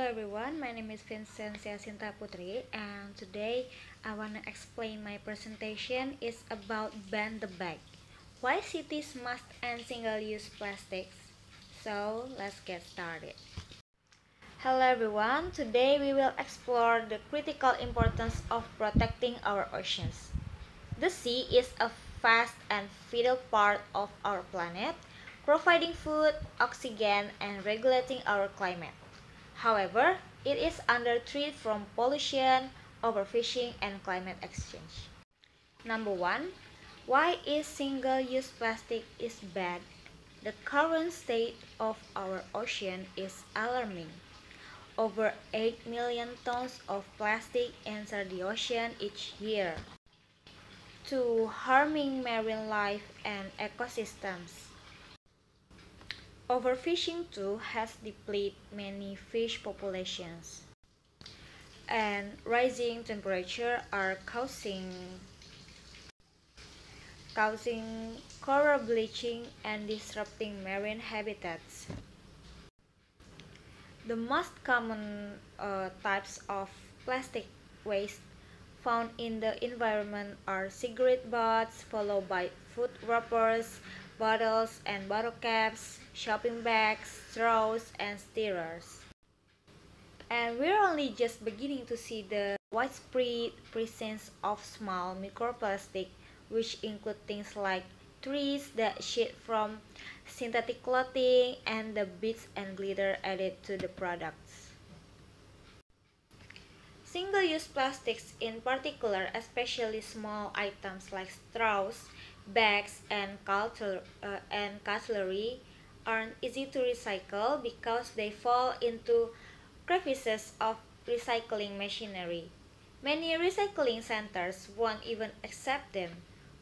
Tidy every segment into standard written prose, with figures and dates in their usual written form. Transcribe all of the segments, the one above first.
everyone, my name is Vincentia Sinta Putri, and today I want to explain my presentation is about ban the bag. Why cities must end single-use plastics? So let's get started. Hello everyone, today we will explore the critical importance of protecting our oceans. The sea is a vast and vital part of our planet, providing food, oxygen, and regulating our climate. However, it is under threat from pollution, overfishing, and climate exchange. Number one, why is single-use plastic is bad? The current state of our ocean is alarming. Over 8 million tons of plastic enter the ocean each year, to harming marine life and ecosystems. Overfishing too has depleted many fish populations, and rising temperature are causing coral bleaching and disrupting marine habitats. The most common types of plastic waste found in the environment are cigarette butts, followed by food wrappers, bottles and bottle caps, shopping bags, straws, and stirrers. And we're only just beginning to see the widespread presence of small microplastic, which include things like trees that shed from synthetic clothing and the beads and glitter added to the products. Single-use plastics in particular, especially small items like straws, bags, and cutlery, aren't easy to recycle because they fall into crevices of recycling machinery. Many recycling centers won't even accept them.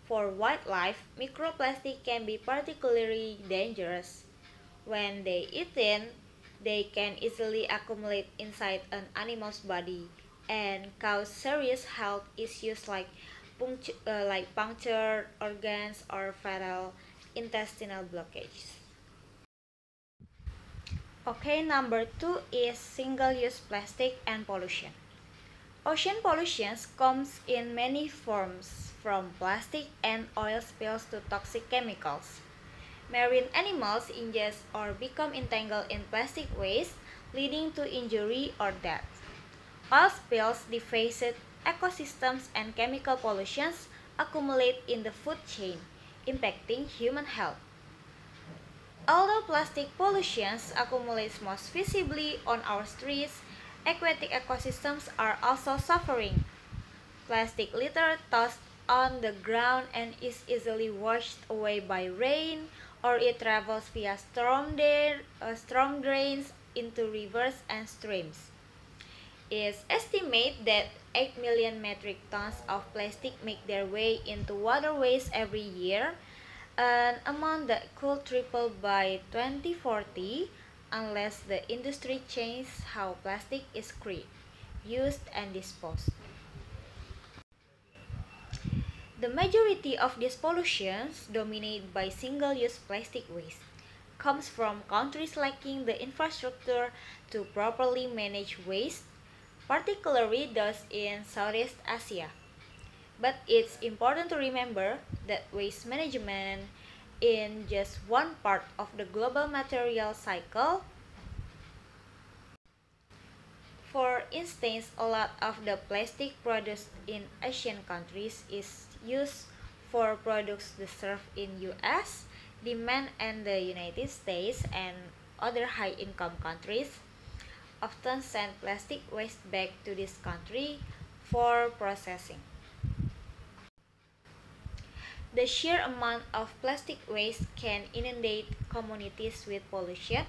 For wildlife, microplastic can be particularly dangerous. When they eaten, they can easily accumulate inside an animal's body and cause serious health issues like punctured organs or fatal intestinal blockage. Okay, number two is single-use plastic and pollution. Ocean pollution comes in many forms, from plastic and oil spills to toxic chemicals. Marine animals ingest or become entangled in plastic waste, leading to injury or death. Oil spills devastate ecosystems and chemical pollutions accumulate in the food chain, impacting human health. Although plastic pollution accumulates most visibly on our streets, aquatic ecosystems are also suffering. Plastic litter tossed on the ground and is easily washed away by rain, or it travels via storm drains into rivers and streams. It's estimated that 8 million metric tons of plastic make their way into waterways every year, an amount that could triple by 2040 unless the industry changes how plastic is created, used, and disposed. The majority of these pollutions, dominated by single-use plastic waste, comes from countries lacking the infrastructure to properly manage waste, particularly those in Southeast Asia. But it's important to remember that waste management is just one part of the global material cycle. For instance, a lot of the plastic produced in Asian countries is used for products that serve in US, demand in the United States and other high-income countries often send plastic waste back to this country for processing. The sheer amount of plastic waste can inundate communities with pollution.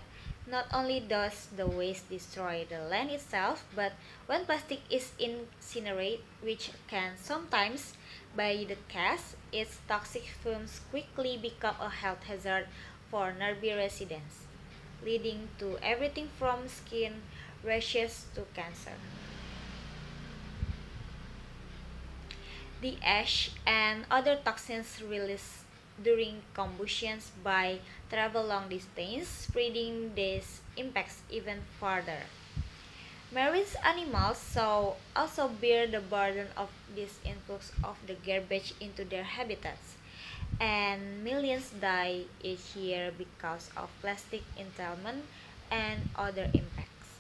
Not only does the waste destroy the land itself, but when plastic is incinerated, which can sometimes by the case, its toxic fumes quickly become a health hazard for nearby residents, leading to everything from skin rashes to cancer. The ash and other toxins released during combustions by travel long distance, spreading these impacts even further. Marine animals so also bear the burden of this influx of the garbage into their habitats, and millions die each year because of plastic entanglement and other impacts.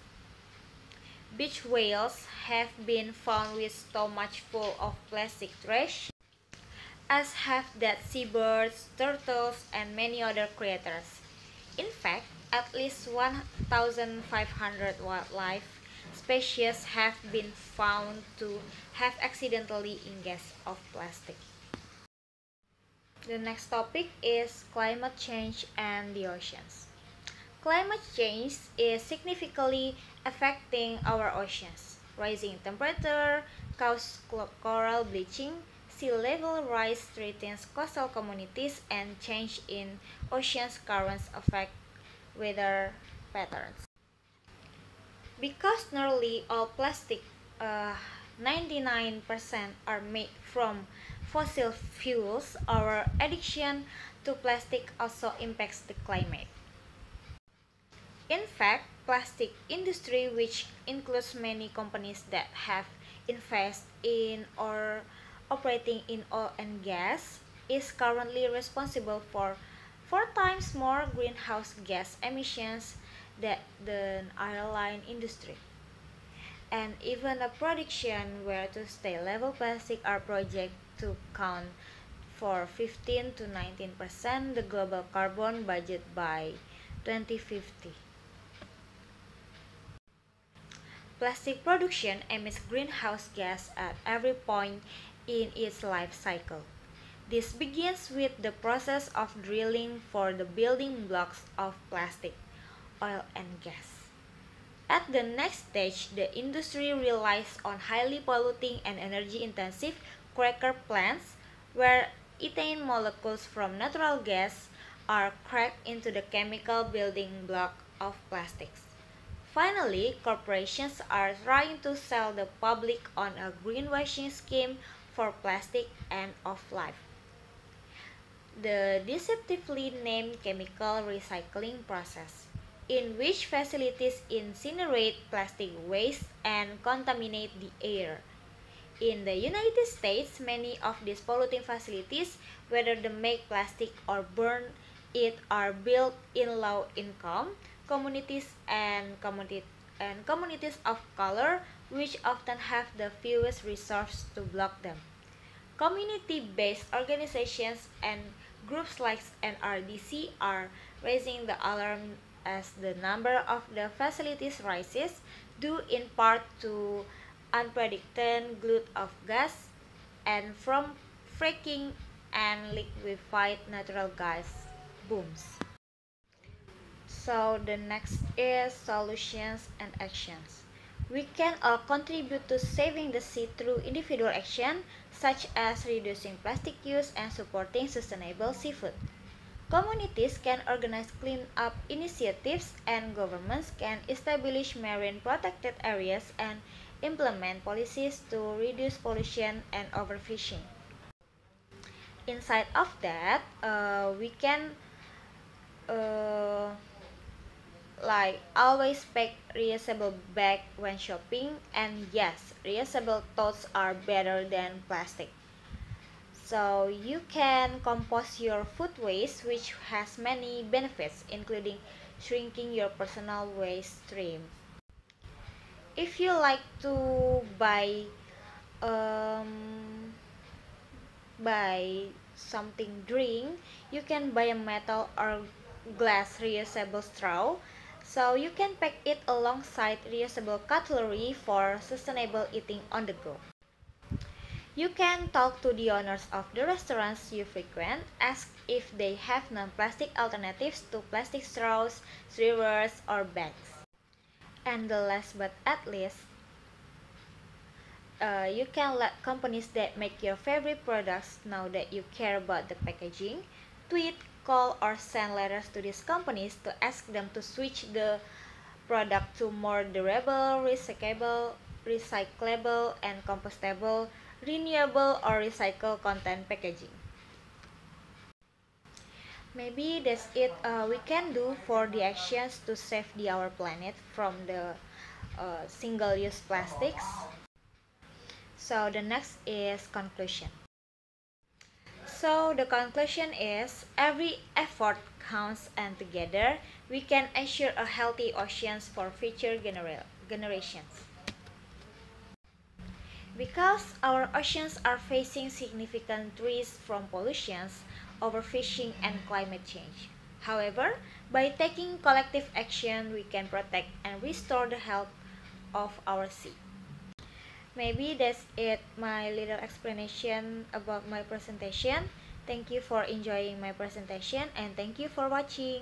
Beach whales have been found with stomachs full of plastic trash, as have dead seabirds, turtles, and many other creatures. In fact, at least 1,500 wildlife species have been found to have accidentally ingested of plastic. The next topic is climate change and the oceans. Climate change is significantly affecting our oceans. Rising temperature causes coral bleaching, sea level rise threatens coastal communities, and change in oceans currents affect weather patterns. Because nearly all plastic, 99%, are made from fossil fuels, our addiction to plastic also impacts the climate. In fact, plastic industry, which includes many companies that have invested in or operating in oil and gas, is currently responsible for 4 times more greenhouse gas emissions than the airline industry. And even a prediction where to stay level plastic are projected to count for 15 to 19% the global carbon budget by 2050. Plastic production emits greenhouse gas at every point in its life cycle. This begins with the process of drilling for the building blocks of plastic, oil and gas. At the next stage, the industry relies on highly polluting and energy-intensive cracker plants where ethane molecules from natural gas are cracked into the chemical building block of plastics. Finally, corporations are trying to sell the public on a greenwashing scheme for plastic end of life. The deceptively named chemical recycling process, in which facilities incinerate plastic waste and contaminate the air. In the United States, many of these polluting facilities, whether they make plastic or burn it, are built in low-income communities and communities of color, which often have the fewest resources to block them. Community-based organizations and groups like NRDC are raising the alarm as the number of the facilities rises, due in part to unpredicted glut of gas and from fracking and liquefied natural gas booms. So the next is solutions and actions. We can all contribute to saving the sea through individual action, such as reducing plastic use and supporting sustainable seafood. Communities can organize clean-up initiatives, and governments can establish marine protected areas and implement policies to reduce pollution and overfishing. Inside of that, we can uh, like always pack reusable bag when shopping, and yes, reusable totes are better than plastic. So you can compost your food waste, which has many benefits including shrinking your personal waste stream. If you like to um, buy something drink, you can buy a metal or glass reusable straw, so you can pack it alongside reusable cutlery for sustainable eating on the go. You can talk to the owners of the restaurants you frequent, ask if they have non-plastic alternatives to plastic straws, streamers, or bags. And the last but at least, you can let companies that make your favorite products know that you care about the packaging. Tweet, call, or send letters to these companies to ask them to switch the product to more durable, recyclable, and compostable, renewable, or recycled content packaging. Maybe that's it we can do for the actions to save our planet from the single-use plastics. So the next is conclusion. So the conclusion is every effort counts, and together we can ensure a healthy oceans for future generations. Because our oceans are facing significant risks from pollutions, overfishing, and climate change. However, by taking collective action, we can protect and restore the health of our sea. Maybe that's it, my little explanation about my presentation. Thank you for enjoying my presentation and thank you for watching.